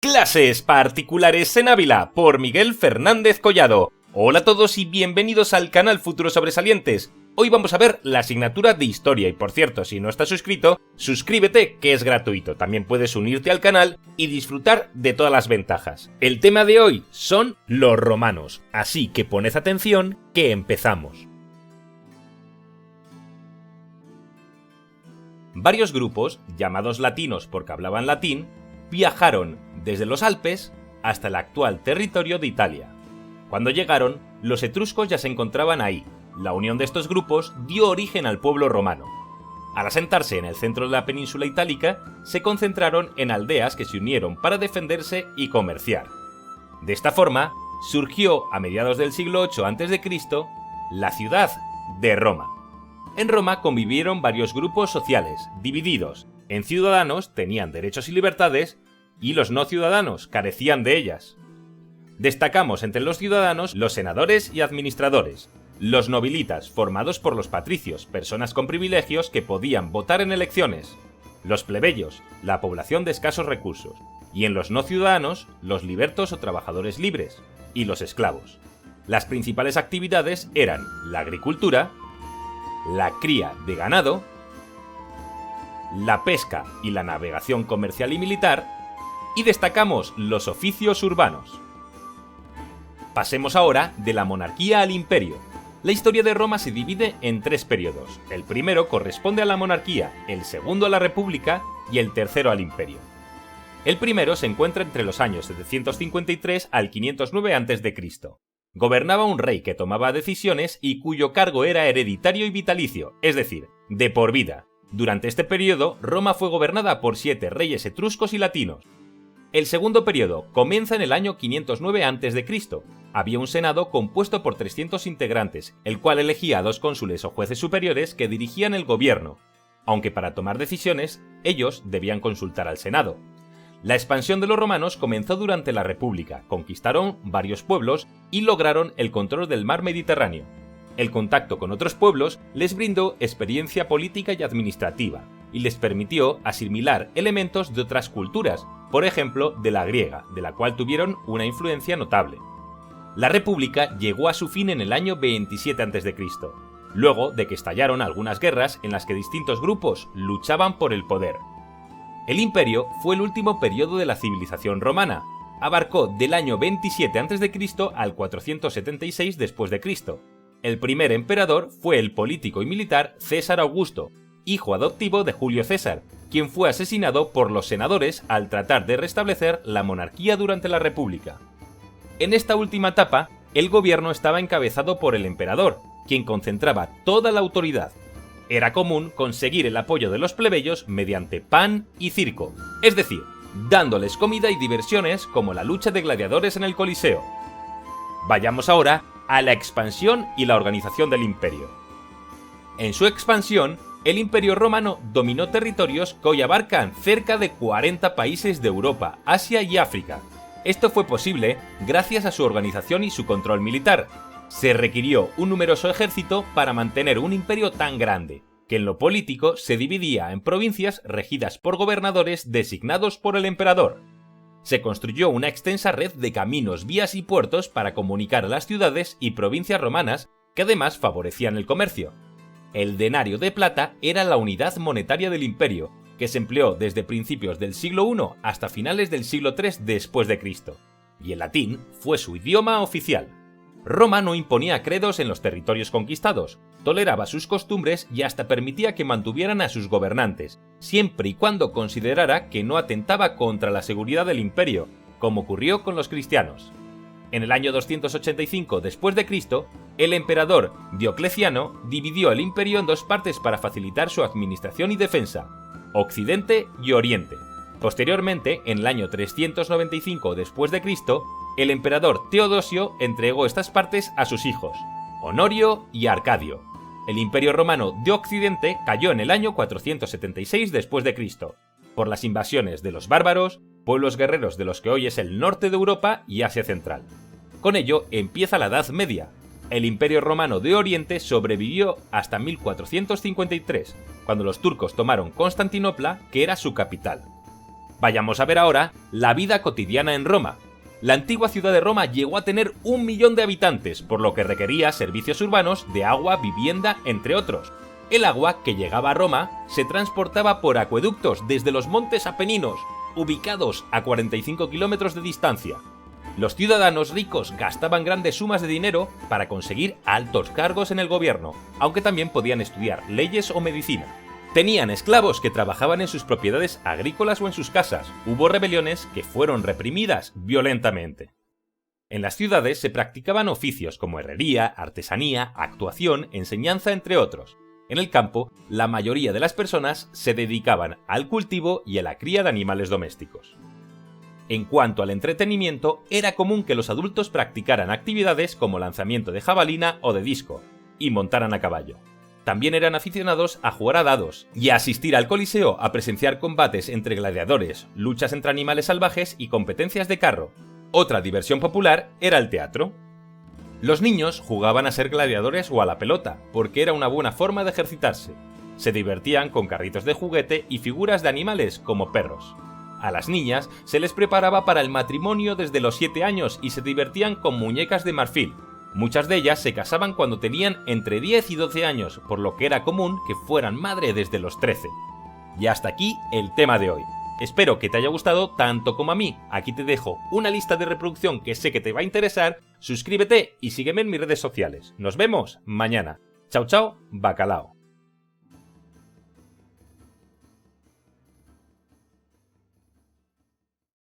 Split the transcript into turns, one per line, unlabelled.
Clases particulares en Ávila por Miguel Fernández Collado. Hola a todos y bienvenidos al canal Futuros Sobresalientes. Hoy vamos a ver la asignatura de Historia y, por cierto, si no estás suscrito, suscríbete, que es gratuito. También puedes unirte al canal y disfrutar de todas las ventajas. El tema de hoy son los romanos, así que poned atención que empezamos. Varios grupos, llamados latinos porque hablaban latín, viajaron desde los Alpes hasta el actual territorio de Italia. Cuando llegaron, los etruscos ya se encontraban ahí. La unión de estos grupos dio origen al pueblo romano. Al asentarse en el centro de la península itálica, se concentraron en aldeas que se unieron para defenderse y comerciar. De esta forma, surgió a mediados del siglo VIII a.C. la ciudad de Roma. En Roma convivieron varios grupos sociales, divididos. En ciudadanos tenían derechos y libertades, y los no ciudadanos carecían de ellas. Destacamos entre los ciudadanos los senadores y administradores, los nobilitas formados por los patricios, personas con privilegios que podían votar en elecciones, los plebeyos, la población de escasos recursos, y en los no ciudadanos, los libertos o trabajadores libres, y los esclavos. Las principales actividades eran la agricultura, la cría de ganado, la pesca y la navegación comercial y militar, y destacamos los oficios urbanos. Pasemos ahora de la monarquía al imperio. La historia de Roma se divide en tres periodos. El primero corresponde a la monarquía, el segundo a la república y el tercero al imperio. El primero se encuentra entre los años 753 al 509 a.C. Gobernaba un rey que tomaba decisiones y cuyo cargo era hereditario y vitalicio, es decir, de por vida. Durante este periodo, Roma fue gobernada por 7 reyes etruscos y latinos. El segundo periodo comienza en el año 509 a.C. Había un senado compuesto por 300 integrantes, el cual elegía a 2 cónsules o jueces superiores que dirigían el gobierno, aunque para tomar decisiones, ellos debían consultar al senado. La expansión de los romanos comenzó durante la República, conquistaron varios pueblos y lograron el control del mar Mediterráneo. El contacto con otros pueblos les brindó experiencia política y administrativa, y les permitió asimilar elementos de otras culturas, por ejemplo de la griega, de la cual tuvieron una influencia notable. La República llegó a su fin en el año 27 a.C., luego de que estallaron algunas guerras en las que distintos grupos luchaban por el poder. El imperio fue el último periodo de la civilización romana. Abarcó del año 27 a.C. al 476 d.C. El primer emperador fue el político y militar César Augusto, hijo adoptivo de Julio César, quien fue asesinado por los senadores al tratar de restablecer la monarquía durante la República. En esta última etapa, el gobierno estaba encabezado por el emperador, quien concentraba toda la autoridad. Era común conseguir el apoyo de los plebeyos mediante pan y circo, es decir, dándoles comida y diversiones como la lucha de gladiadores en el Coliseo. Vayamos ahora a la expansión y la organización del imperio. En su expansión, el Imperio Romano dominó territorios que hoy abarcan cerca de 40 países de Europa, Asia y África. Esto fue posible gracias a su organización y su control militar. Se requirió un numeroso ejército para mantener un imperio tan grande, que en lo político se dividía en provincias regidas por gobernadores designados por el emperador. Se construyó una extensa red de caminos, vías y puertos para comunicar a las ciudades y provincias romanas, que además favorecían el comercio. El denario de plata era la unidad monetaria del imperio, que se empleó desde principios del siglo I hasta finales del siglo III después de Cristo, y el latín fue su idioma oficial. Roma no imponía credos en los territorios conquistados, toleraba sus costumbres y hasta permitía que mantuvieran a sus gobernantes, siempre y cuando considerara que no atentaba contra la seguridad del imperio, como ocurrió con los cristianos. En el año 285 después de Cristo, el emperador Diocleciano dividió el imperio en 2 partes para facilitar su administración y defensa, Occidente y Oriente. Posteriormente, en el año 395 después de Cristo, el emperador Teodosio entregó estas partes a sus hijos, Honorio y Arcadio. El Imperio Romano de Occidente cayó en el año 476 después de Cristo, por las invasiones de los bárbaros, pueblos guerreros de los que hoy es el norte de Europa y Asia Central. Con ello empieza la Edad Media. El Imperio Romano de Oriente sobrevivió hasta 1453, cuando los turcos tomaron Constantinopla, que era su capital. Vayamos a ver ahora la vida cotidiana en Roma. La antigua ciudad de Roma llegó a tener 1 millón de habitantes, por lo que requería servicios urbanos de agua, vivienda, entre otros. El agua que llegaba a Roma se transportaba por acueductos desde los montes Apeninos, ubicados a 45 kilómetros de distancia. Los ciudadanos ricos gastaban grandes sumas de dinero para conseguir altos cargos en el gobierno, aunque también podían estudiar leyes o medicina. Tenían esclavos que trabajaban en sus propiedades agrícolas o en sus casas. Hubo rebeliones que fueron reprimidas violentamente. En las ciudades se practicaban oficios como herrería, artesanía, actuación, enseñanza, entre otros. En el campo, la mayoría de las personas se dedicaban al cultivo y a la cría de animales domésticos. En cuanto al entretenimiento, era común que los adultos practicaran actividades como lanzamiento de jabalina o de disco, y montaran a caballo. También eran aficionados a jugar a dados y a asistir al Coliseo a presenciar combates entre gladiadores, luchas entre animales salvajes y competencias de carro. Otra diversión popular era el teatro. Los niños jugaban a ser gladiadores o a la pelota, porque era una buena forma de ejercitarse. Se divertían con carritos de juguete y figuras de animales como perros. A las niñas se les preparaba para el matrimonio desde los 7 años y se divertían con muñecas de marfil. Muchas de ellas se casaban cuando tenían entre 10 y 12 años, por lo que era común que fueran madre desde los 13. Y hasta aquí el tema de hoy. Espero que te haya gustado tanto como a mí. Aquí te dejo una lista de reproducción que sé que te va a interesar. Suscríbete y sígueme en mis redes sociales. Nos vemos mañana. Chao, chao, bacalao.